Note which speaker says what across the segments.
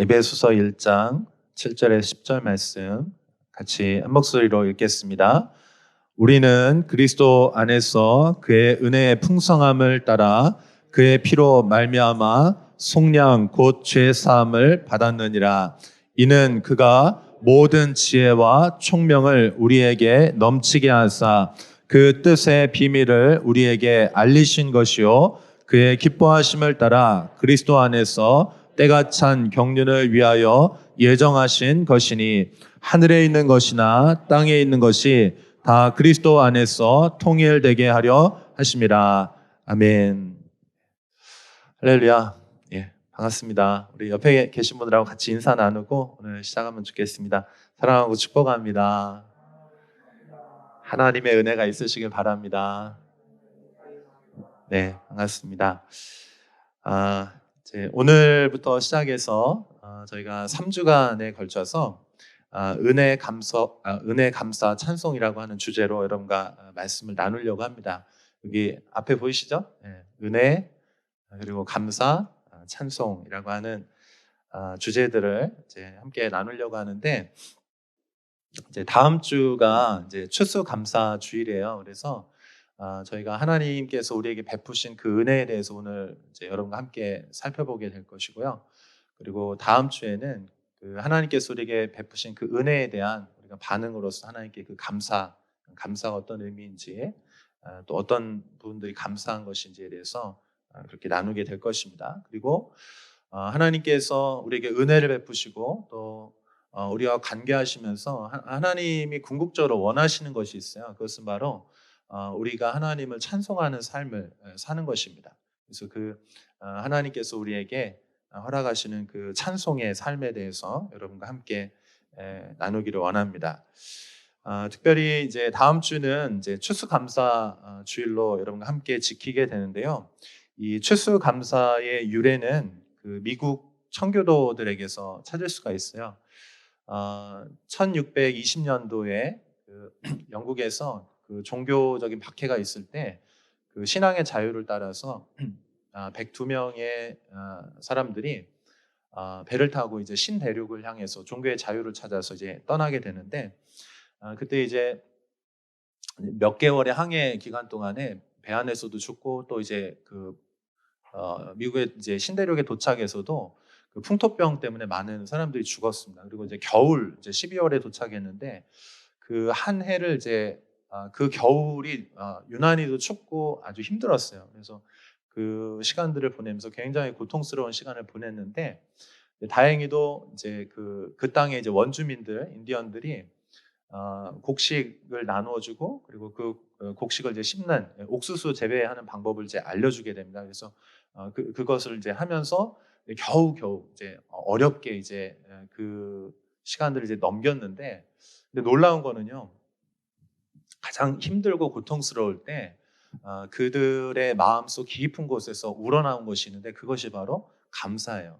Speaker 1: 에베소서 1장 7절에서 10절 말씀 같이 한 목소리로 읽겠습니다. 우리는 그리스도 안에서 그의 은혜의 풍성함을 따라 그의 피로 말미암아 속량 곧 죄 사함을 받았느니라. 이는 그가 모든 지혜와 총명을 우리에게 넘치게 하사 그 뜻의 비밀을 우리에게 알리신 것이요 그의 기뻐하심을 따라 그리스도 안에서 때가 찬 경륜을 위하여 예정하신 것이니 하늘에 있는 것이나 땅에 있는 것이 다 그리스도 안에서 통일되게 하려 하심이라. 아멘. 할렐루야. 예, 반갑습니다. 우리 옆에 계신 분들하고 같이 인사 나누고 오늘 시작하면 좋겠습니다. 사랑하고 축복합니다. 하나님의 은혜가 있으시길 바랍니다. 네, 반갑습니다. 이제 오늘부터 시작해서 저희가 3주간에 걸쳐서 은혜 감사 찬송이라고 하는 주제로 여러분과 말씀을 나누려고 합니다. 여기 앞에 보이시죠? 네, 은혜 그리고 감사 찬송이라고 하는 주제들을 이제 함께 나누려고 하는데 이제 다음 주가 이제 추수감사 주일이에요. 그래서 저희가 하나님께서 우리에게 베푸신 그 은혜에 대해서 오늘 이제 여러분과 함께 살펴보게 될 것이고요. 그리고 다음 주에는 그 하나님께서 우리에게 베푸신 그 은혜에 대한 우리가 반응으로서 하나님께 그 감사가 어떤 의미인지 또 어떤 부분들이 감사한 것인지에 대해서 그렇게 나누게 될 것입니다. 그리고 하나님께서 우리에게 은혜를 베푸시고 또 우리와 관계하시면서 하나님이 궁극적으로 원하시는 것이 있어요. 그것은 바로 우리가 하나님을 찬송하는 삶을 사는 것입니다. 그래서 그 하나님께서 우리에게 허락하시는 그 찬송의 삶에 대해서 여러분과 함께 나누기를 원합니다. 특별히 이제 다음 주는 이제 추수감사 주일로 여러분과 함께 지키게 되는데요. 이 추수감사의 유래는 그 미국 청교도들에게서 찾을 수가 있어요. 1620년도에 그 영국에서 그 종교적인 박해가 있을 때 그 신앙의 자유를 따라서 102명의 사람들이 배를 타고 이제 신대륙을 향해서 종교의 자유를 찾아서 이제 떠나게 되는데 그때 이제 몇 개월의 항해 기간 동안에 배 안에서도 죽고 또 이제 그 미국의 이제 신대륙에 도착해서도 그 풍토병 때문에 많은 사람들이 죽었습니다. 그리고 이제 겨울 이제 12월에 도착했는데 그 한 해를 이제 그 겨울이 유난히도 춥고 아주 힘들었어요. 그래서 그 시간들을 보내면서 굉장히 고통스러운 시간을 보냈는데 다행히도 이제 그 땅에 이제 원주민들 인디언들이 곡식을 나누어주고 그리고 그 곡식을 이제 씹는 옥수수 재배하는 방법을 이제 알려주게 됩니다. 그래서 그것을 이제 하면서 겨우 이제 어렵게 이제 그 시간들을 이제 넘겼는데 근데 놀라운 거는요. 가장 힘들고 고통스러울 때 그들의 마음속 깊은 곳에서 우러나온 것이 있는데 그것이 바로 감사예요.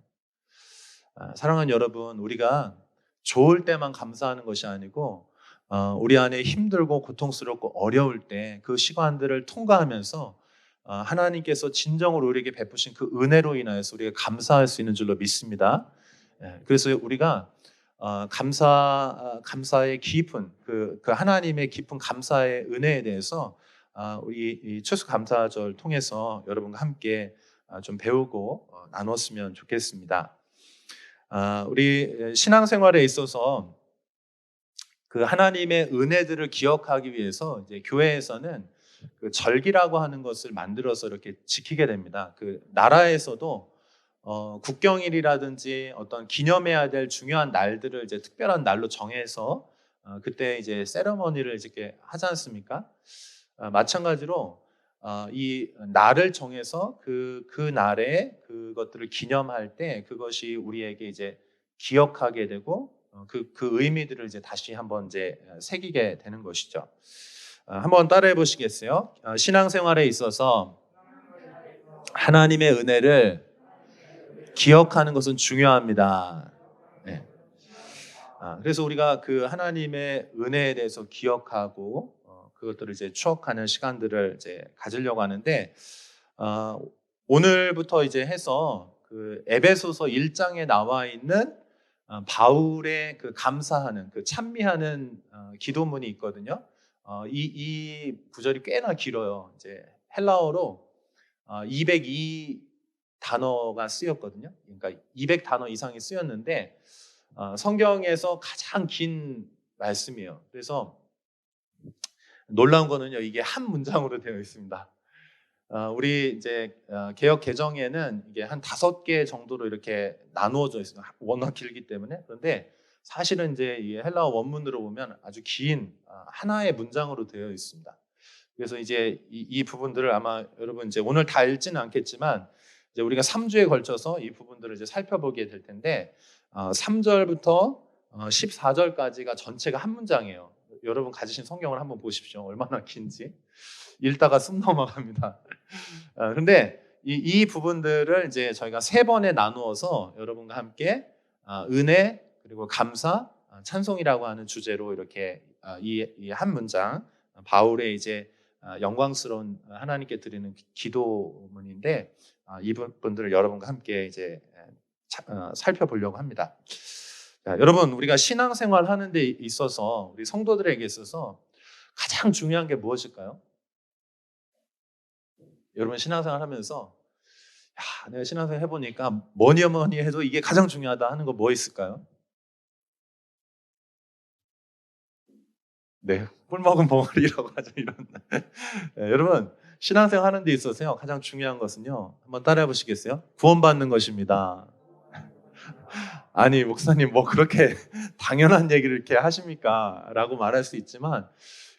Speaker 1: 사랑하는 여러분, 우리가 좋을 때만 감사하는 것이 아니고 우리 안에 힘들고 고통스럽고 어려울 때 그 시간들을 통과하면서 하나님께서 진정으로 우리에게 베푸신 그 은혜로 인하여서 우리가 감사할 수 있는 줄로 믿습니다. 그래서 우리가 감사의 깊은 그 하나님의 깊은 감사의 은혜에 대해서 우리 이 추수감사절 통해서 여러분과 함께 좀 배우고 나눴으면 좋겠습니다. 우리 신앙생활에 있어서 그 하나님의 은혜들을 기억하기 위해서 이제 교회에서는 그 절기라고 하는 것을 만들어서 이렇게 지키게 됩니다. 그 나라에서도 국경일이라든지 어떤 기념해야 될 중요한 날들을 이제 특별한 날로 정해서 그때 이제 세레머니를 이렇게 하지 않습니까? 마찬가지로 이 날을 정해서 그 날에 그것들을 기념할 때 그것이 우리에게 이제 기억하게 되고 그 의미들을 이제 다시 한번 이제 새기게 되는 것이죠. 한번 따라해 보시겠어요? 신앙생활에 있어서 하나님의 은혜를 기억하는 것은 중요합니다. 네. 그래서 우리가 그 하나님의 은혜에 대해서 기억하고 그것들을 이제 추억하는 시간들을 이제 가지려고 하는데 오늘부터 이제 해서 그 에베소서 1장에 나와 있는 바울의 그 감사하는 그 찬미하는 기도문이 있거든요. 이 구절이 꽤나 길어요. 이제 헬라어로 202 단어가 쓰였거든요. 그러니까 200 단어 이상이 쓰였는데 성경에서 가장 긴 말씀이에요. 그래서 놀라운 거는요, 이게 한 문장으로 되어 있습니다. 우리 이제 개역 개정에는 이게 한 5개 정도로 이렇게 나누어져 있어요. 워낙 길기 때문에. 그런데 사실은 이제 이 헬라어 원문으로 보면 아주 긴 하나의 문장으로 되어 있습니다. 그래서 이제 이 부분들을 아마 여러분 이제 오늘 다 읽지는 않겠지만 이제 우리가 3주에 걸쳐서 이 부분들을 이제 살펴보게 될 텐데 3절부터 14절까지가 전체가 한 문장이에요. 여러분 가지신 성경을 한번 보십시오. 얼마나 긴지. 읽다가 숨 넘어갑니다. 그런데 이 부분들을 이제 저희가 3번에 나누어서 여러분과 함께 은혜 그리고 감사, 찬송이라고 하는 주제로 이렇게 이 한 문장 바울의 이제 영광스러운 하나님께 드리는 기도문인데 이 부분들을 여러분과 함께 이제 살펴보려고 합니다. 자, 여러분 우리가 신앙생활 하는 데 있어서 우리 성도들에게 있어서 가장 중요한 게 무엇일까요? 여러분 신앙생활 하면서 내가 신앙생활 해보니까 뭐니 해도 이게 가장 중요하다 하는 거 뭐 있을까요? 네, 꿀 먹은 벙어리라고 하죠. 이런. 네, 여러분 신앙생활 하는 데 있어서요 가장 중요한 것은요, 한번 따라해 보시겠어요? 구원받는 것입니다. 아니 목사님 뭐 그렇게 당연한 얘기를 이렇게 하십니까? 라고 말할 수 있지만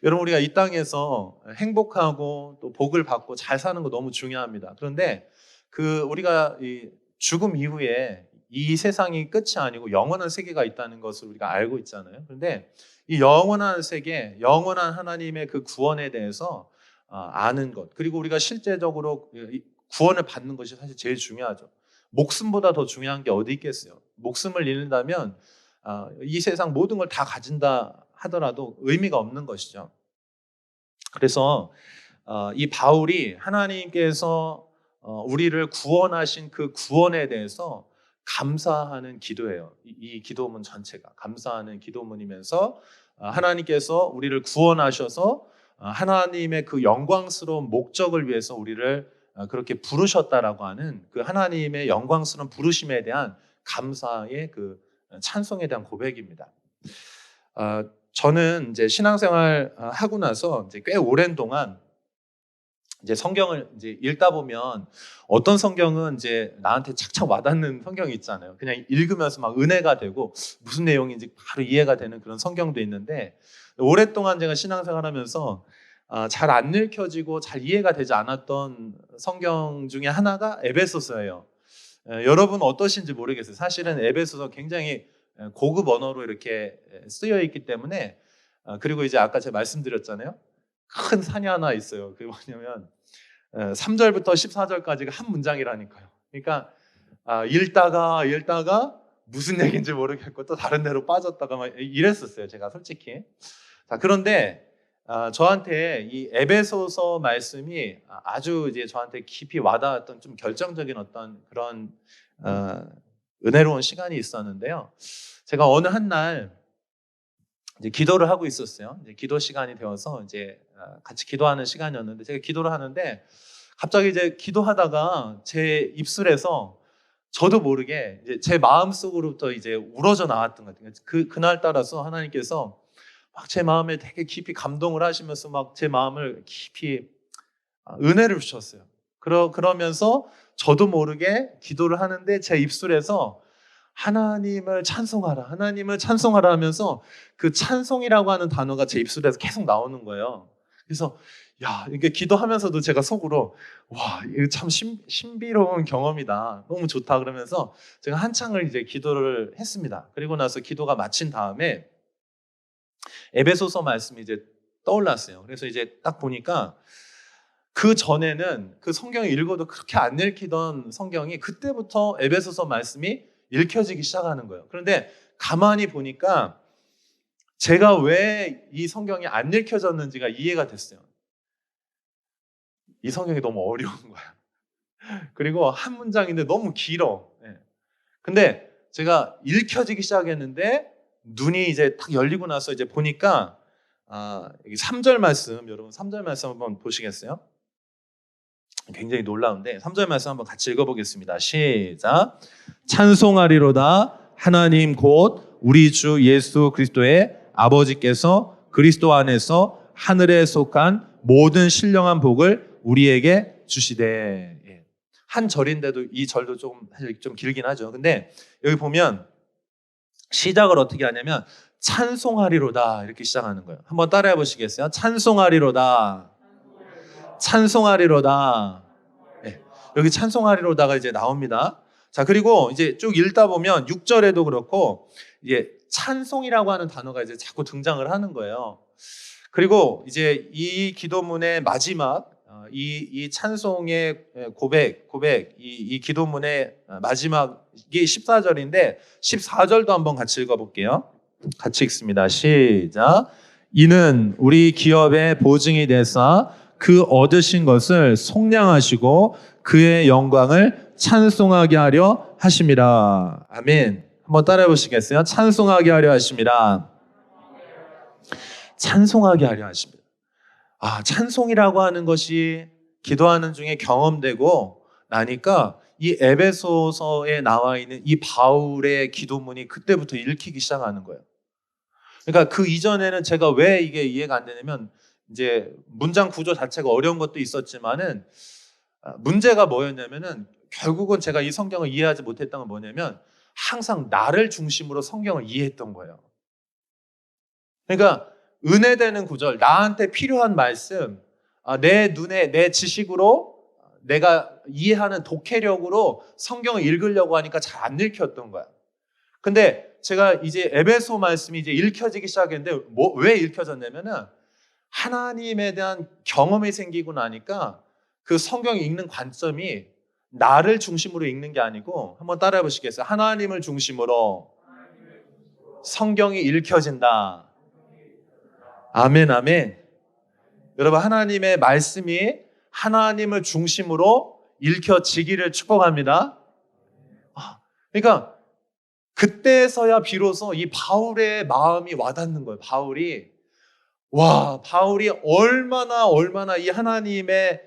Speaker 1: 여러분 우리가 이 땅에서 행복하고 또 복을 받고 잘 사는 거 너무 중요합니다. 그런데 그 우리가 이 죽음 이후에 이 세상이 끝이 아니고 영원한 세계가 있다는 것을 우리가 알고 있잖아요. 그런데 이 영원한 세계, 영원한 하나님의 그 구원에 대해서 아는 것, 그리고 우리가 실제적으로 구원을 받는 것이 사실 제일 중요하죠. 목숨보다 더 중요한 게 어디 있겠어요? 목숨을 잃는다면 이 세상 모든 걸 다 가진다 하더라도 의미가 없는 것이죠. 그래서 이 바울이 하나님께서 우리를 구원하신 그 구원에 대해서 감사하는 기도예요. 이 기도문 전체가 감사하는 기도문이면서 하나님께서 우리를 구원하셔서 하나님의 그 영광스러운 목적을 위해서 우리를 그렇게 부르셨다라고 하는 그 하나님의 영광스러운 부르심에 대한 감사의 그 찬송에 대한 고백입니다. 저는 이제 신앙생활 하고 나서 이제 꽤 오랜 동안 이제 성경을 이제 읽다 보면 어떤 성경은 이제 나한테 착착 와닿는 성경이 있잖아요. 그냥 읽으면서 막 은혜가 되고 무슨 내용인지 바로 이해가 되는 그런 성경도 있는데 오랫동안 제가 신앙생활하면서 잘 안 읽혀지고 잘 이해가 되지 않았던 성경 중에 하나가 에베소서예요. 여러분 어떠신지 모르겠어요. 사실은 에베소서 굉장히 고급 언어로 이렇게 쓰여 있기 때문에 그리고 이제 아까 제가 말씀드렸잖아요. 큰 산이 하나 있어요. 그게 뭐냐면 3절부터 14절까지가 한 문장이라니까요. 그러니까 읽다가 무슨 얘기인지 모르겠고 또 다른 데로 빠졌다가 막 이랬었어요. 제가 솔직히. 자, 그런데 저한테 이 에베소서 말씀이 아주 이제 저한테 깊이 와닿았던 좀 결정적인 어떤 그런 은혜로운 시간이 있었는데요. 제가 어느 한 날 이제 기도를 하고 있었어요. 이제 기도 시간이 되어서 이제 같이 기도하는 시간이었는데 제가 기도를 하는데 갑자기 이제 기도하다가 제 입술에서 저도 모르게 이제 제 마음속으로부터 이제 우러져 나왔던 것 같아요. 그날 따라서 하나님께서 막 제 마음에 되게 깊이 감동을 하시면서 막 제 마음을 깊이 은혜를 주셨어요. 그러면서 저도 모르게 기도를 하는데 제 입술에서 하나님을 찬송하라 하면서 그 찬송이라고 하는 단어가 제 입술에서 계속 나오는 거예요. 그래서 이게 기도하면서도 제가 속으로 이거 참 신비로운 경험이다. 너무 좋다. 그러면서 제가 한창을 이제 기도를 했습니다. 그리고 나서 기도가 마친 다음에 에베소서 말씀이 이제 떠올랐어요. 그래서 이제 딱 보니까 그 전에는 그 성경을 읽어도 그렇게 안 읽히던 성경이 그때부터 에베소서 말씀이 읽혀지기 시작하는 거예요. 그런데 가만히 보니까 제가 왜 이 성경이 안 읽혀졌는지가 이해가 됐어요. 이 성경이 너무 어려운 거야. 그리고 한 문장인데 너무 길어. 예. 근데 제가 읽혀지기 시작했는데 눈이 이제 딱 열리고 나서 이제 보니까 여기 3절 말씀, 여러분 3절 말씀 한번 보시겠어요? 굉장히 놀라운데 3절 말씀 한번 같이 읽어보겠습니다. 시작. 찬송하리로다 하나님 곧 우리 주 예수 그리스도의 아버지께서 그리스도 안에서 하늘에 속한 모든 신령한 복을 우리에게 주시되. 예. 한 절인데도 이 절도 사실 좀 길긴 하죠. 근데 여기 보면 시작을 어떻게 하냐면 찬송하리로다 이렇게 시작하는 거예요. 한번 따라해 보시겠어요? 찬송하리로다. 찬송하리로다. 네. 여기 찬송하리로다가 이제 나옵니다. 자, 그리고 이제 쭉 읽다 보면 6절에도 그렇고 이제 찬송이라고 하는 단어가 이제 자꾸 등장을 하는 거예요. 그리고 이제 이 기도문의 마지막 이 찬송의 고백 이 기도문의 마지막이 14절인데 14절도 한번 같이 읽어볼게요. 같이 읽습니다. 시작. 이는 우리 기업의 보증이 되사 그 얻으신 것을 속량하시고 그의 영광을 찬송하게 하려 하심이라. 아멘. 한번 따라해 보시겠어요? 찬송하게 하려 하심이라. 찬송하게 하려 하십니다. 찬송이라고 하는 것이 기도하는 중에 경험되고 나니까 이 에베소서에 나와 있는 이 바울의 기도문이 그때부터 읽히기 시작하는 거예요. 그러니까 그 이전에는 제가 왜 이게 이해가 안 되냐면 이제 문장 구조 자체가 어려운 것도 있었지만은 문제가 뭐였냐면은 결국은 제가 이 성경을 이해하지 못했던 건 뭐냐면 항상 나를 중심으로 성경을 이해했던 거예요. 그러니까 은혜되는 구절, 나한테 필요한 말씀, 내 눈에 내 지식으로 내가 이해하는 독해력으로 성경을 읽으려고 하니까 잘 안 읽혔던 거야. 근데 제가 이제 에베소 말씀이 이제 읽혀지기 시작했는데 왜 읽혀졌냐면은 하나님에 대한 경험이 생기고 나니까 그 성경 읽는 관점이 나를 중심으로 읽는 게 아니고 한번 따라해 보시겠어요? 하나님을 중심으로 성경이 읽혀진다. 아멘, 아멘. 여러분, 하나님의 말씀이 하나님을 중심으로 읽혀지기를 축복합니다. 그러니까 그때서야 비로소 이 바울의 마음이 와닿는 거예요. 바울이 얼마나 이 하나님의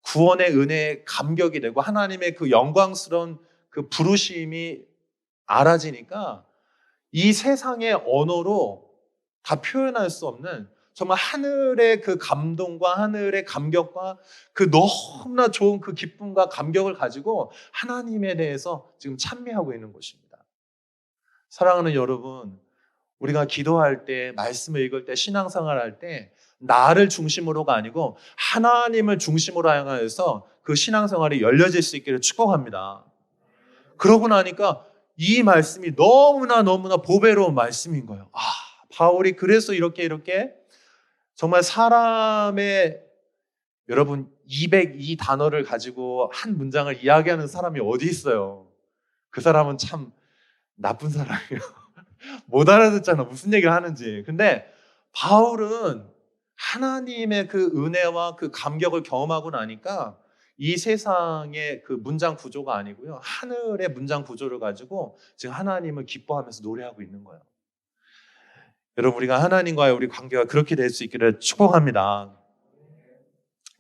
Speaker 1: 구원의 은혜에 감격이 되고 하나님의 그 영광스러운 그 부르심이 알아지니까 이 세상의 언어로 다 표현할 수 없는 정말 하늘의 그 감동과 하늘의 감격과 그 너무나 좋은 그 기쁨과 감격을 가지고 하나님에 대해서 지금 찬미하고 있는 것입니다. 사랑하는 여러분, 우리가 기도할 때, 말씀을 읽을 때, 신앙생활 할 때 나를 중심으로가 아니고 하나님을 중심으로 향하여서 그 신앙생활이 열려질 수 있기를 축복합니다. 그러고 나니까 이 말씀이 너무나 보배로운 말씀인 거예요. 바울이 그래서 이렇게 정말 사람의 여러분 202 단어를 가지고 한 문장을 이야기하는 사람이 어디 있어요? 그 사람은 참 나쁜 사람이에요. 못 알아듣잖아. 무슨 얘기를 하는지. 근데 바울은 하나님의 그 은혜와 그 감격을 경험하고 나니까 이 세상의 그 문장 구조가 아니고요. 하늘의 문장 구조를 가지고 지금 하나님을 기뻐하면서 노래하고 있는 거예요. 여러분, 우리가 하나님과의 우리 관계가 그렇게 될 수 있기를 축복합니다.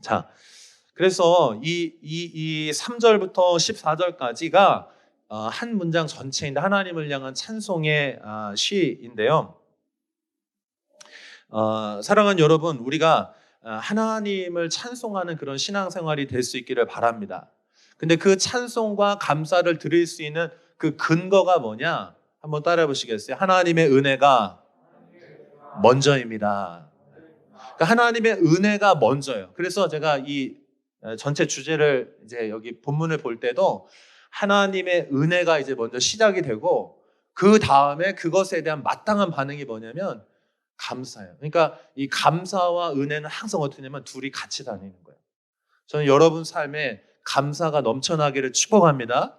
Speaker 1: 자, 그래서 이 3절부터 14절까지가 한 문장 전체인데 하나님을 향한 찬송의 시인데요. 사랑하는 여러분, 우리가 하나님을 찬송하는 그런 신앙생활이 될 수 있기를 바랍니다. 근데 그 찬송과 감사를 드릴 수 있는 그 근거가 뭐냐? 한번 따라해 보시겠어요? 하나님의 은혜가 먼저입니다. 그러니까 하나님의 은혜가 먼저예요. 그래서 제가 이 전체 주제를 이제 여기 본문을 볼 때도 하나님의 은혜가 이제 먼저 시작이 되고 그 다음에 그것에 대한 마땅한 반응이 뭐냐면 감사예요. 그러니까 이 감사와 은혜는 항상 어떻게 하냐면 둘이 같이 다니는 거예요. 저는 여러분 삶에 감사가 넘쳐나기를 축복합니다.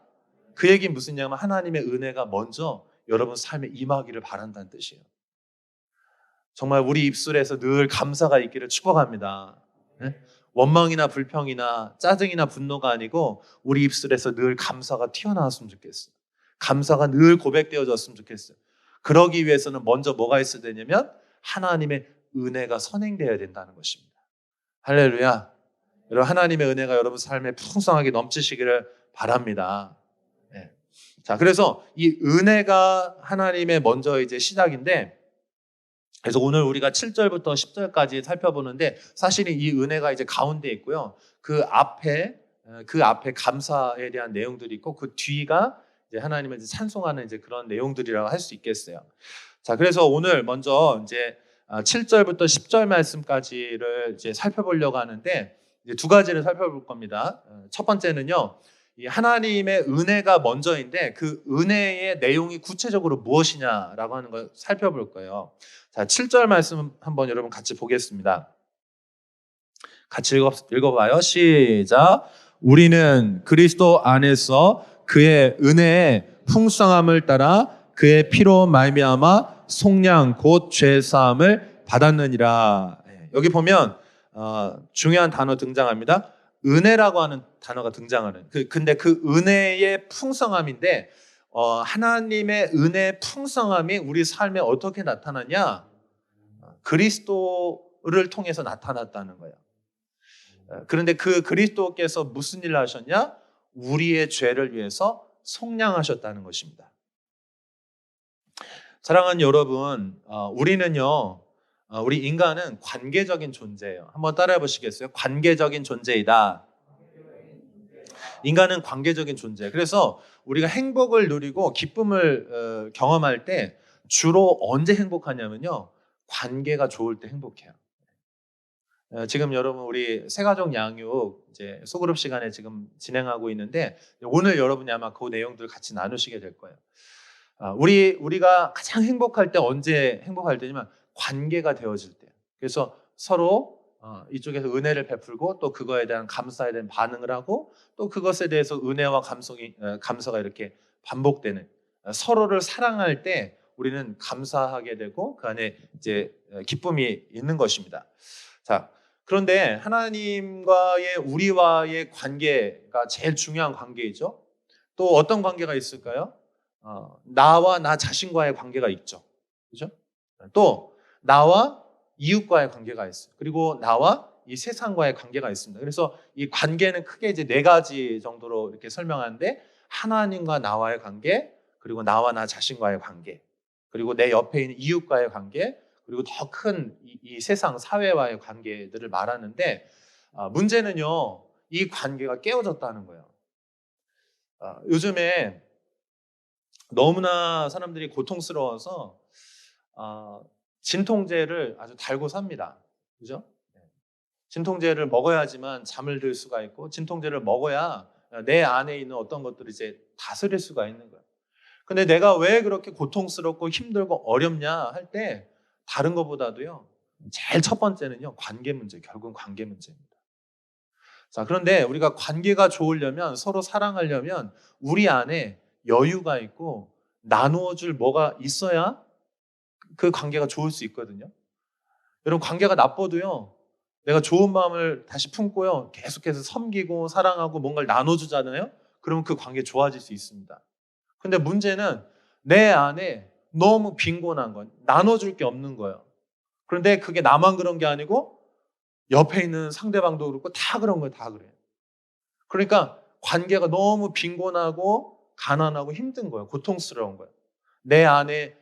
Speaker 1: 그 얘기는 무슨 얘기냐면 하나님의 은혜가 먼저 여러분 삶에 임하기를 바란다는 뜻이에요. 정말 우리 입술에서 늘 감사가 있기를 축복합니다. 네? 원망이나 불평이나 짜증이나 분노가 아니고 우리 입술에서 늘 감사가 튀어나왔으면 좋겠어요. 감사가 늘 고백되어졌으면 좋겠어요. 그러기 위해서는 먼저 뭐가 있어야 되냐면 하나님의 은혜가 선행되어야 된다는 것입니다. 할렐루야. 여러분, 하나님의 은혜가 여러분 삶에 풍성하게 넘치시기를 바랍니다. 네. 자, 그래서 이 은혜가 하나님의 먼저 이제 시작인데, 그래서 오늘 우리가 7절부터 10절까지 살펴보는데 사실은 이 은혜가 이제 가운데 있고요. 그 앞에 감사에 대한 내용들이 있고 그 뒤가 이제 하나님을 이제 찬송하는 이제 그런 내용들이라고 할 수 있겠어요. 자, 그래서 오늘 먼저 이제 7절부터 10절 말씀까지를 이제 살펴보려고 하는데 이제 두 가지를 살펴볼 겁니다. 첫 번째는요. 이 하나님의 은혜가 먼저인데 그 은혜의 내용이 구체적으로 무엇이냐라고 하는 걸 살펴볼 거예요. 자, 7절 말씀 한번 여러분 같이 보겠습니다. 같이 읽어봐요. 시작. 우리는 그리스도 안에서 그의 은혜의 풍성함을 따라 그의 피로 말미암아 속량 곧 죄 사함을 받았느니라. 여기 보면 중요한 단어 등장합니다. 은혜라고 하는 단어가 등장하는. 근데 그 은혜의 풍성함인데 하나님의 은혜의 풍성함이 우리 삶에 어떻게 나타나냐? 그리스도를 통해서 나타났다는 거예요. 그런데 그 그리스도께서 무슨 일을 하셨냐? 우리의 죄를 위해서 속량하셨다는 것입니다. 사랑하는 여러분, 우리 인간은 관계적인 존재예요. 한번 따라해 보시겠어요? 관계적인 존재이다. 인간은 관계적인 존재예요. 그래서 우리가 행복을 누리고 기쁨을 경험할 때 주로 언제 행복하냐면요. 관계가 좋을 때 행복해요. 지금 여러분 우리 새가족 양육 이제 소그룹 시간에 지금 진행하고 있는데 오늘 여러분이 아마 그 내용들 같이 나누시게 될 거예요. 우리가 가장 행복할 때 언제 행복할 때냐면 관계가 되어질 때. 그래서 서로 이쪽에서 은혜를 베풀고 또 그거에 대한 감사에 대한 반응을 하고 또 그것에 대해서 은혜와 감사가 이렇게 반복되는 서로를 사랑할 때 우리는 감사하게 되고 그 안에 이제 기쁨이 있는 것입니다. 자, 그런데 하나님과의 우리와의 관계가 제일 중요한 관계이죠. 또 어떤 관계가 있을까요? 나와 나 자신과의 관계가 있죠. 그죠? 또 나와 이웃과의 관계가 있어요. 그리고 나와 이 세상과의 관계가 있습니다. 그래서 이 관계는 크게 이제 네 가지 정도로 이렇게 설명하는데 하나님과 나와의 관계, 그리고 나와 나 자신과의 관계, 그리고 내 옆에 있는 이웃과의 관계, 그리고 더 큰 이 세상 사회와의 관계들을 말하는데 문제는요. 이 관계가 깨어졌다는 거예요. 요즘에 너무나 사람들이 고통스러워서 진통제를 아주 달고 삽니다. 그죠? 진통제를 먹어야지만 잠을 들 수가 있고 진통제를 먹어야 내 안에 있는 어떤 것들을 이제 다스릴 수가 있는 거예요. 근데 내가 왜 그렇게 고통스럽고 힘들고 어렵냐 할 때 다른 것보다도요. 제일 첫 번째는요. 관계 문제, 결국은 관계 문제입니다. 자, 그런데 우리가 관계가 좋으려면 서로 사랑하려면 우리 안에 여유가 있고 나누어 줄 뭐가 있어야 그 관계가 좋을 수 있거든요. 여러분 관계가 나빠도요. 내가 좋은 마음을 다시 품고요. 계속해서 섬기고 사랑하고 뭔가를 나눠주잖아요. 그러면 그 관계 좋아질 수 있습니다. 근데 문제는 내 안에 너무 빈곤한 건 나눠줄 게 없는 거예요. 그런데 그게 나만 그런 게 아니고 옆에 있는 상대방도 그렇고 다 그런 거예요. 다 그래요. 그러니까 관계가 너무 빈곤하고 가난하고 힘든 거예요. 고통스러운 거예요. 내 안에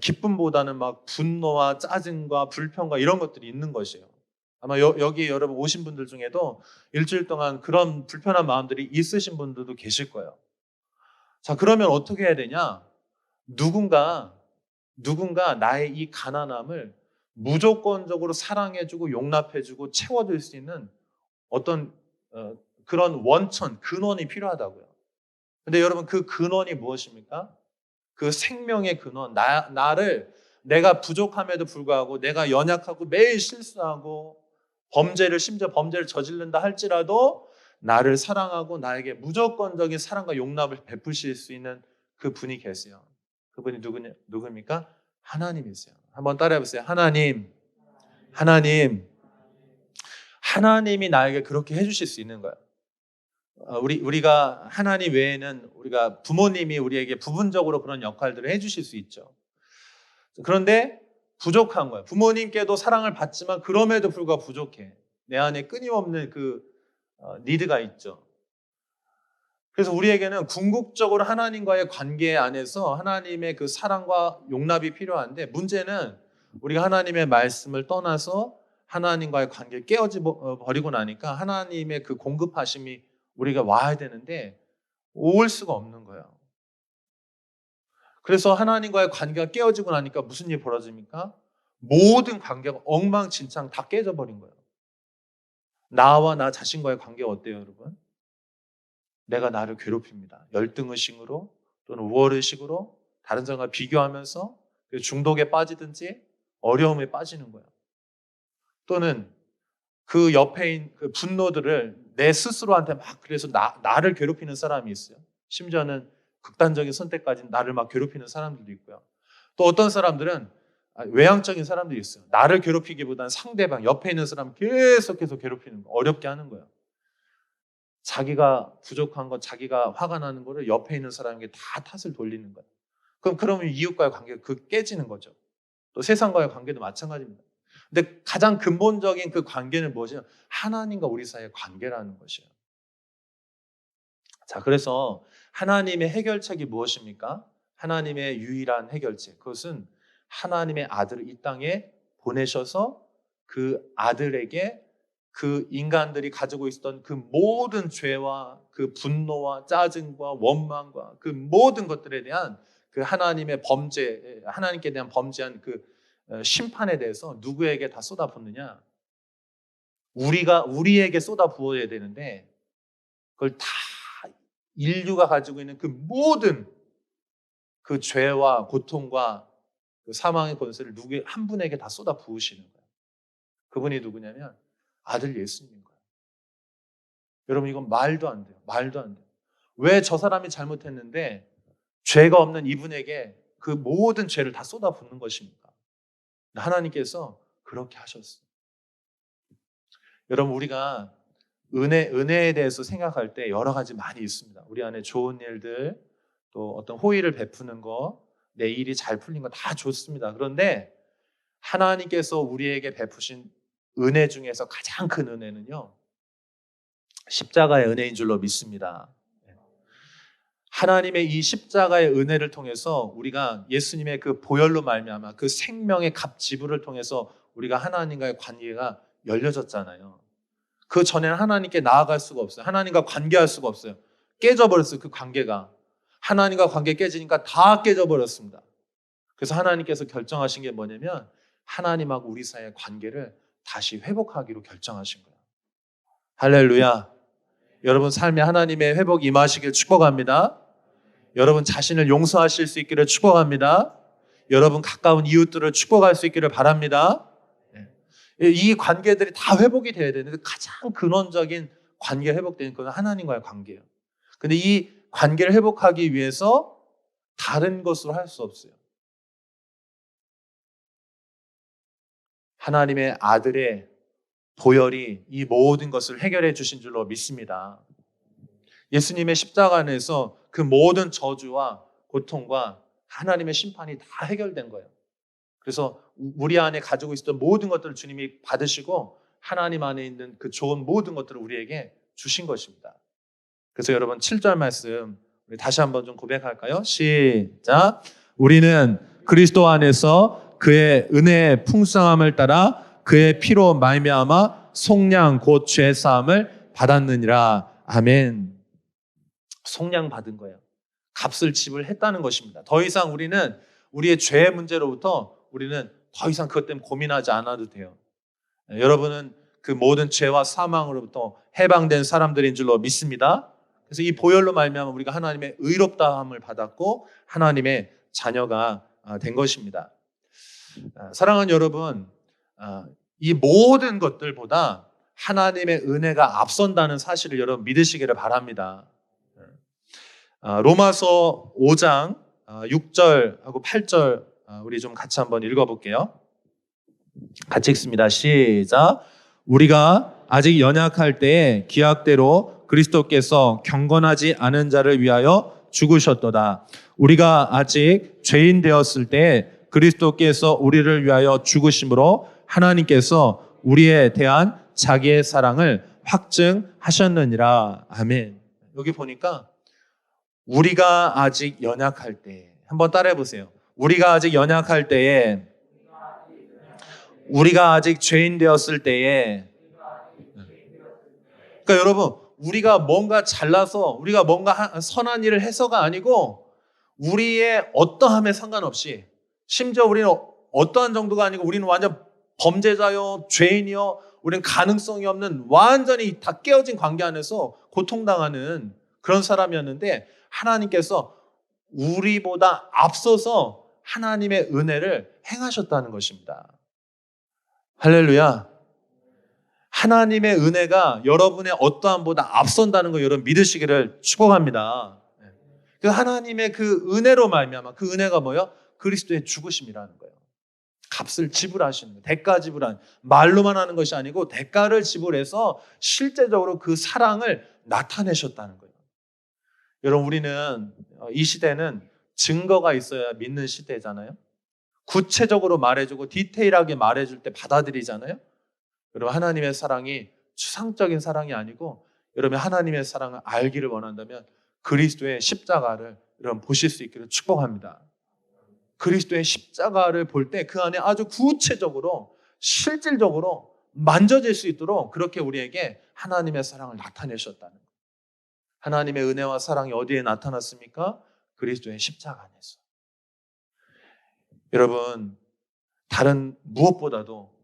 Speaker 1: 기쁨보다는 막 분노와 짜증과 불평과 이런 것들이 있는 것이에요. 아마 여기 여러분 오신 분들 중에도 일주일 동안 그런 불편한 마음들이 있으신 분들도 계실 거예요. 자, 그러면 어떻게 해야 되냐? 누군가 나의 이 가난함을 무조건적으로 사랑해주고 용납해주고 채워줄 수 있는 어떤 그런 근원이 필요하다고요. 근데 여러분 그 근원이 무엇입니까? 그 생명의 근원, 나를 내가 부족함에도 불구하고 내가 연약하고 매일 실수하고 심지어 범죄를 저지른다 할지라도 나를 사랑하고 나에게 무조건적인 사랑과 용납을 베푸실 수 있는 그 분이 계세요. 그분이 누굽니까? 하나님이세요. 한번 따라해 보세요. 하나님. 하나님이 나에게 그렇게 해주실 수 있는 거예요. 우리가 하나님 외에는 우리가 부모님이 우리에게 부분적으로 그런 역할들을 해주실 수 있죠. 그런데 부족한 거예요. 부모님께도 사랑을 받지만 그럼에도 불구하고 부족해. 내 안에 끊임없는 그 니드가 있죠. 그래서 우리에게는 궁극적으로 하나님과의 관계 안에서 하나님의 그 사랑과 용납이 필요한데, 문제는 우리가 하나님의 말씀을 떠나서 하나님과의 관계를 버리고 나니까 하나님의 그 공급하심이 우리가 와야 되는데 올 수가 없는 거예요. 그래서 하나님과의 관계가 깨어지고 나니까 무슨 일이 벌어집니까? 모든 관계가 엉망진창 다 깨져버린 거예요. 나와 나 자신과의 관계가 어때요, 여러분? 내가 나를 괴롭힙니다. 열등의식으로 또는 우월의식으로 다른 사람과 비교하면서 중독에 빠지든지 어려움에 빠지는 거예요. 또는 그 옆에 있는 그 분노들을 내 스스로한테 막 그래서 나를 괴롭히는 사람이 있어요. 심지어는 극단적인 선택까지 나를 막 괴롭히는 사람들도 있고요. 또 어떤 사람들은 외향적인 사람들이 있어요. 나를 괴롭히기보다는 상대방, 옆에 있는 사람 계속해서 괴롭히는 거, 어렵게 하는 거예요. 자기가 부족한 것, 자기가 화가 나는 거를 옆에 있는 사람에게 다 탓을 돌리는 거예요. 그러면 이웃과의 관계가 깨지는 거죠. 또 세상과의 관계도 마찬가지입니다. 근데 가장 근본적인 그 관계는 무엇이냐? 하나님과 우리 사이의 관계라는 것이에요. 자, 그래서 하나님의 해결책이 무엇입니까? 하나님의 유일한 해결책. 그것은 하나님의 아들을 이 땅에 보내셔서 그 아들에게 그 인간들이 가지고 있었던 그 모든 죄와 그 분노와 짜증과 원망과 그 모든 것들에 대한 그 하나님의 범죄, 하나님께 대한 범죄한 그 심판에 대해서 누구에게 다 쏟아붓느냐? 우리에게 쏟아부어야 되는데 그걸 다 인류가 가지고 있는 그 모든 그 죄와 고통과 그 사망의 권세를 한 분에게 다 쏟아부으시는 거예요. 그분이 누구냐면 아들 예수님인 거예요. 여러분, 이건 말도 안 돼요. 말도 안 돼요. 왜 저 사람이 잘못했는데 죄가 없는 이분에게 그 모든 죄를 다 쏟아붓는 것입니까? 하나님께서 그렇게 하셨어요. 여러분, 우리가 은혜에 대해서 생각할 때 여러 가지 많이 있습니다. 우리 안에 좋은 일들, 또 어떤 호의를 베푸는 거, 내 일이 잘 풀린 거 다 좋습니다. 그런데 하나님께서 우리에게 베푸신 은혜 중에서 가장 큰 은혜는요, 십자가의 은혜인 줄로 믿습니다. 하나님의 이 십자가의 은혜를 통해서 우리가 예수님의 그 보혈로 말미암아 그 생명의 값 지불을 통해서 우리가 하나님과의 관계가 열려졌잖아요. 그 전에는 하나님께 나아갈 수가 없어요. 하나님과 관계할 수가 없어요. 깨져버렸어요. 그 관계가. 하나님과 관계 깨지니까 다 깨져버렸습니다. 그래서 하나님께서 결정하신 게 뭐냐면 하나님하고 우리 사이의 관계를 다시 회복하기로 결정하신 거예요. 할렐루야. 여러분 삶에 하나님의 회복이 임하시길 축복합니다. 여러분 자신을 용서하실 수 있기를 축복합니다. 여러분 가까운 이웃들을 축복할 수 있기를 바랍니다. 이 관계들이 다 회복이 돼야 되는데 가장 근원적인 관계가 회복되는 것은 하나님과의 관계예요. 근데 이 관계를 회복하기 위해서 다른 것으로 할 수 없어요. 하나님의 아들의 보혈이 이 모든 것을 해결해 주신 줄로 믿습니다. 예수님의 십자가 안에서 그 모든 저주와 고통과 하나님의 심판이 다 해결된 거예요. 그래서 우리 안에 가지고 있었던 모든 것들을 주님이 받으시고 하나님 안에 있는 그 좋은 모든 것들을 우리에게 주신 것입니다. 그래서 여러분 7절 말씀 우리 다시 한번 좀 고백할까요? 시작. 우리는 그리스도 안에서 그의 은혜의 풍성함을 따라 그의 피로 말미암아 속량 곧 죄 사함을 받았느니라. 아멘. 속량 받은 거예요. 값을 지불했다는 것입니다. 더 이상 우리는 우리의 죄의 문제로부터 우리는 더 이상 그것 때문에 고민하지 않아도 돼요. 여러분은 그 모든 죄와 사망으로부터 해방된 사람들인 줄로 믿습니다. 그래서 이 보혈로 말미암아 우리가 하나님의 의롭다함을 받았고 하나님의 자녀가 된 것입니다. 사랑하는 여러분, 이 모든 것들보다 하나님의 은혜가 앞선다는 사실을 여러분 믿으시기를 바랍니다. 로마서 5장 6절하고 8절 우리 좀 같이 한번 읽어볼게요. 같이 읽습니다. 시작. 우리가
Speaker 2: 아직 연약할 때에 기약대로 그리스도께서 경건하지 않은 자를 위하여 죽으셨도다. 우리가 아직 죄인 되었을 때 그리스도께서 우리를 위하여 죽으심으로 하나님께서 우리에 대한 자기의 사랑을 확증하셨느니라. 아멘. 여기 보니까 우리가 아직 연약할 때, 한번 따라해 보세요. 우리가 아직 연약할 때에, 우리가 아직 죄인 되었을 때에, 그러니까 여러분, 우리가 뭔가 잘나서 우리가 뭔가 선한 일을 해서가 아니고 우리의 어떠함에 상관없이, 심지어 우리는 어떠한 정도가 아니고 우리는 완전 범죄자요, 죄인이요, 우리는 가능성이 없는 완전히 다 깨어진 관계 안에서 고통당하는 그런 사람이었는데 하나님께서 우리보다 앞서서 하나님의 은혜를 행하셨다는 것입니다. 할렐루야. 하나님의 은혜가 여러분의 어떠함보다 앞선다는 거 여러분 믿으시기를 축복합니다. 그 하나님의 그 은혜로 말미암아, 그 은혜가 뭐예요? 그리스도의 죽으심이라는 거예요. 값을 지불하시는 거예요. 대가 지불한, 말로만 하는 것이 아니고 대가를 지불해서 실제적으로 그 사랑을 나타내셨다는 거예요. 여러분, 우리는 이 시대는 증거가 있어야 믿는 시대잖아요. 구체적으로 말해주고 디테일하게 말해줄 때 받아들이잖아요. 여러분, 하나님의 사랑이 추상적인 사랑이 아니고 여러분 하나님의 사랑을 알기를 원한다면 그리스도의 십자가를 여러분 보실 수 있기를 축복합니다. 그리스도의 십자가를 볼 때 그 안에 아주 구체적으로 실질적으로 만져질 수 있도록 그렇게 우리에게 하나님의 사랑을 나타내셨다는 거예요. 하나님의 은혜와 사랑이 어디에 나타났습니까? 그리스도의 십자가 안에서. 여러분, 다른 무엇보다도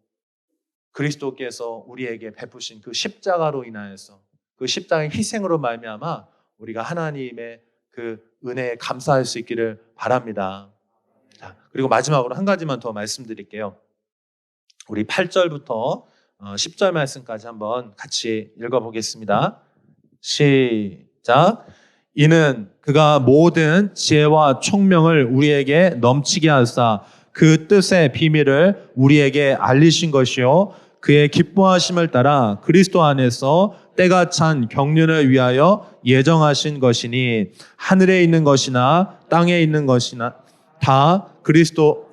Speaker 2: 그리스도께서 우리에게 베푸신 그 십자가로 인하여서 그 십자가의 희생으로 말미암아 우리가 하나님의 그 은혜에 감사할 수 있기를 바랍니다. 자, 그리고 마지막으로 한 가지만 더 말씀드릴게요. 우리 8절부터 10절 말씀까지 한번 같이 읽어보겠습니다. 시작. 이는 그가 모든 지혜와 총명을 우리에게 넘치게 하사 그 뜻의 비밀을 우리에게 알리신 것이요 그의 기뻐하심을 따라 그리스도 안에서 때가 찬 경륜을 위하여 예정하신 것이니 하늘에 있는 것이나 땅에 있는 것이나 다 그리스도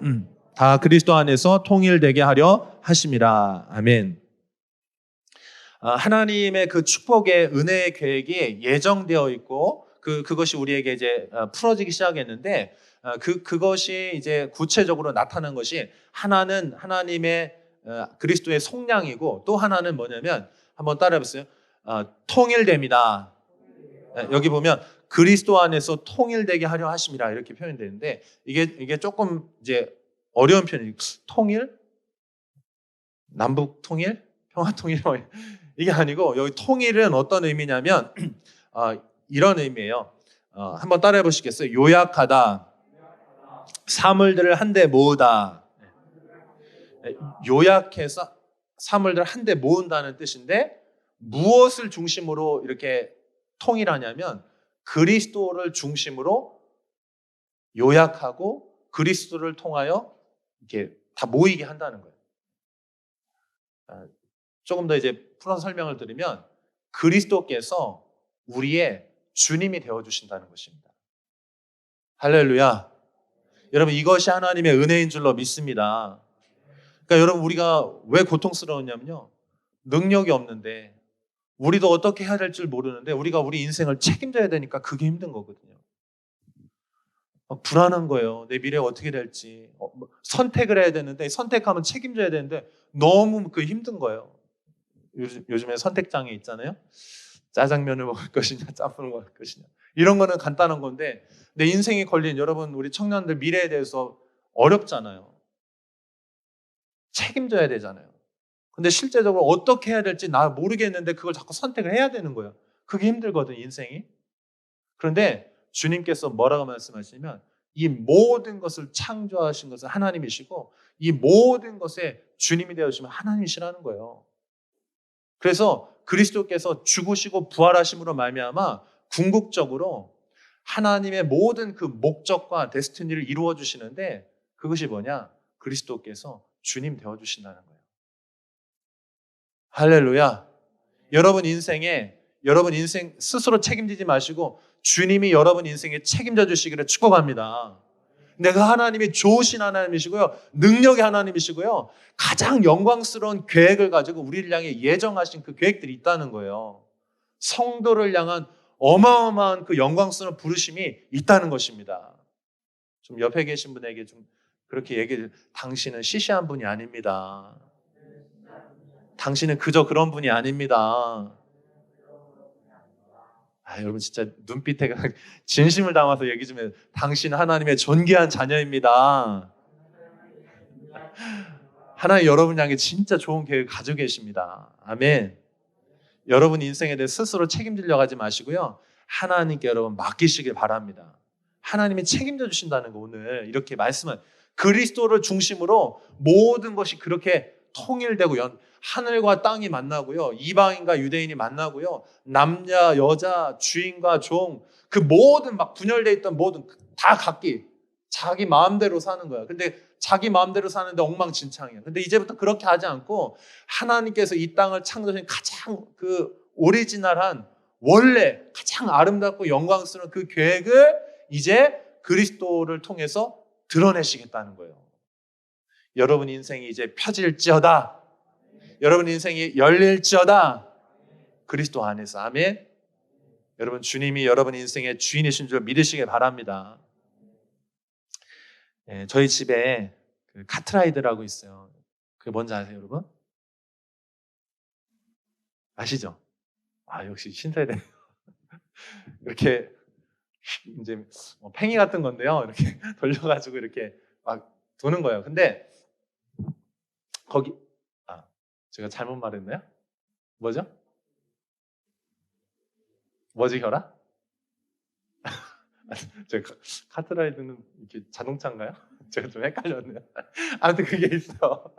Speaker 2: 안에서 통일되게 하려 하심이라. 아멘. 하나님의 그 축복의 은혜의 계획이 예정되어 있고 그것이 우리에게 이제 풀어지기 시작했는데 그것이 이제 구체적으로 나타난 것이 하나는 하나님의 그리스도의 속량이고 또 하나는 뭐냐면 한번 따라해보세요. 통일됩니다. 여기 보면 그리스도 안에서 통일되게 하려 하심이라 이렇게 표현되는데 이게 조금 이제 어려운 표현이에요. 통일? 남북 통일? 평화 통일? 이게 아니고 여기 통일은 어떤 의미냐면 이런 의미예요. 한번 따라해 보시겠어요? 요약하다. 사물들을 한데 모으다. 요약해서 사물들을 한데 모은다는 뜻인데 무엇을 중심으로 이렇게 통일하냐면 그리스도를 중심으로 요약하고 그리스도를 통하여 이렇게 다 모이게 한다는 거예요. 조금 더 이제 풀어서 설명을 드리면 그리스도께서 우리의 주님이 되어주신다는 것입니다. 할렐루야. 여러분, 이것이 하나님의 은혜인 줄로 믿습니다. 그러니까 여러분, 우리가 왜 고통스러웠냐면요, 능력이 없는데 우리도 어떻게 해야 될 줄 모르는데 우리가 우리 인생을 책임져야 되니까 그게 힘든 거거든요. 불안한 거예요. 내 미래가 어떻게 될지. 선택을 해야 되는데 선택하면 책임져야 되는데 너무 그 힘든 거예요. 요즘에 선택장애 있잖아요. 짜장면을 먹을 것이냐 짬뽕을 먹을 것이냐. 이런 거는 간단한 건데 내 인생이 걸린 여러분 우리 청년들 미래에 대해서 어렵잖아요. 책임져야 되잖아요. 근데 실제적으로 어떻게 해야 될지 나 모르겠는데 그걸 자꾸 선택을 해야 되는 거예요. 그게 힘들거든 인생이. 그런데 주님께서 뭐라고 말씀하시냐면 이 모든 것을 창조하신 것은 하나님이시고 이 모든 것에 주님이 되어주시면 하나님이시라는 거예요. 그래서 그리스도께서 죽으시고 부활하심으로 말미암아 궁극적으로 하나님의 모든 그 목적과 데스티니를 이루어 주시는데 그것이 뭐냐? 그리스도께서 주님 되어 주신다는 거예요. 할렐루야.
Speaker 1: 여러분 인생 스스로 책임지지 마시고 주님이 여러분 인생에 책임져 주시기를 축복합니다. 내가 하나님이 좋으신 하나님이시고요. 능력의 하나님이시고요. 가장 영광스러운 계획을 가지고 우리를 향해 예정하신 그 계획들이 있다는 거예요. 성도를 향한 어마어마한 그 영광스러운 부르심이 있다는 것입니다. 좀 옆에 계신 분에게 좀 그렇게 얘기를, 당신은 시시한 분이 아닙니다. 당신은 그저 그런 분이 아닙니다. 여러분 진짜 눈빛에 진심을 담아서 얘기 좀 해요. 당신은 하나님의 존귀한 자녀입니다. 하나님 여러분 향해 진짜 좋은 계획을 가지고 계십니다. 아멘. 여러분 인생에 대해 스스로 책임지려고 하지 마시고요. 하나님께 여러분 맡기시길 바랍니다. 하나님이 책임져 주신다는 거 오늘 이렇게 말씀은 그리스도를 중심으로 모든 것이 그렇게 통일되고 하늘과 땅이 만나고요. 이방인과 유대인이 만나고요. 남자, 여자, 주인과 종, 그 모든 막 분열되어 있던 모든 다 각기 자기 마음대로 사는 거야. 근데 자기 마음대로 사는데 엉망진창이야. 근데 이제부터 그렇게 하지 않고 하나님께서 이 땅을 창조하신 가장 그 오리지널한 원래 가장 아름답고 영광스러운 그 계획을 이제 그리스도를 통해서 드러내시겠다는 거예요. 여러분 인생이 이제 펴질지어다. 여러분 인생이 열릴지어다. 그리스도 안에서. 아멘. 여러분 주님이 여러분 인생의 주인이신 줄 믿으시길 바랍니다. 저희 집에 그 카트라이더라고 있어요. 그게 뭔지 아세요, 여러분? 아시죠? 역시 신세대. 이렇게 이제 팽이 같은 건데요. 이렇게 돌려가지고 이렇게 막 도는 거예요. 근데 거기 제가 잘못 말했나요? 뭐죠? 뭐지, 혈아? 제가 카트라이드는 이렇게 자동차인가요? 제가 좀 헷갈렸네요. 아무튼 그게 있어요.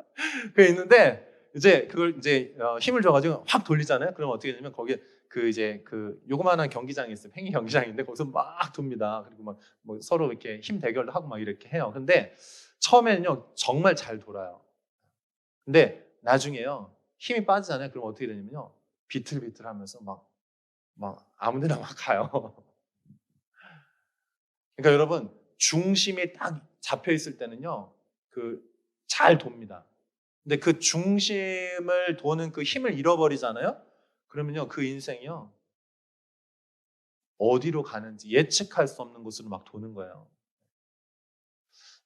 Speaker 1: 그게 있는데 이제 그걸 이제 힘을 줘가지고 확 돌리잖아요. 그럼 어떻게 되냐면 거기에 그 이제 그 요그마한 경기장이 있어요. 팽이 경기장인데 거기서 막 돕니다. 그리고 막 뭐 서로 이렇게 힘 대결도 하고 막 이렇게 해요. 근데 처음에는요 정말 잘 돌아요. 근데 나중에요 힘이 빠지잖아요. 그럼 어떻게 되냐면요 비틀비틀하면서 막 아무데나 막 가요. 그러니까 여러분 중심이 딱 잡혀 있을 때는요 그 잘 돕니다. 근데 그 중심을 도는 그 힘을 잃어버리잖아요. 그러면요 그 인생이요 어디로 가는지 예측할 수 없는 곳으로 막 도는 거예요.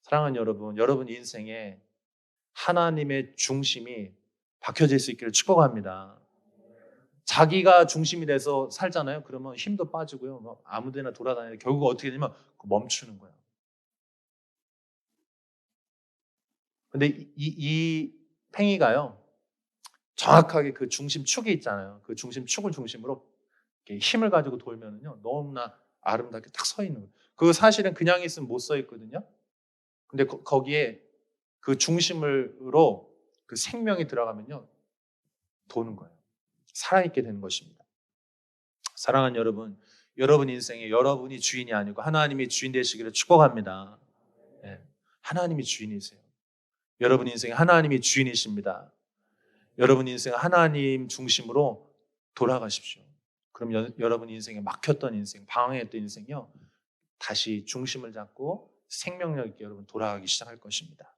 Speaker 1: 사랑하는 여러분, 여러분 인생에 하나님의 중심이 박혀질 수 있기를 축복합니다. 자기가 중심이 돼서 살잖아요. 그러면 힘도 빠지고요. 막 아무데나 돌아다니는데 결국 어떻게 되냐면 멈추는 거예요. 근데 이 팽이가요. 정확하게 그 중심축이 있잖아요. 그 중심축을 중심으로 이렇게 힘을 가지고 돌면은요. 너무나 아름답게 딱 서 있는 거예요. 그거 사실은 그냥 있으면 못 서 있거든요. 근데 거기에 그 중심으로 그 생명이 들어가면요. 도는 거예요. 살아있게 되는 것입니다. 사랑하는 여러분, 여러분 인생에 여러분이 주인이 아니고 하나님이 주인 되시기를 축복합니다. 네, 하나님이 주인이세요. 여러분 인생에 하나님이 주인이십니다. 여러분 인생 하나님 중심으로 돌아가십시오. 그럼 여러분 인생에 막혔던 인생, 방황했던 인생이요. 다시 중심을 잡고 생명력 있게 여러분 돌아가기 시작할 것입니다.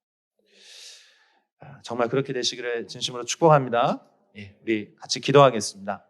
Speaker 1: 정말 그렇게 되시기를 진심으로 축복합니다. 우리 같이 기도하겠습니다.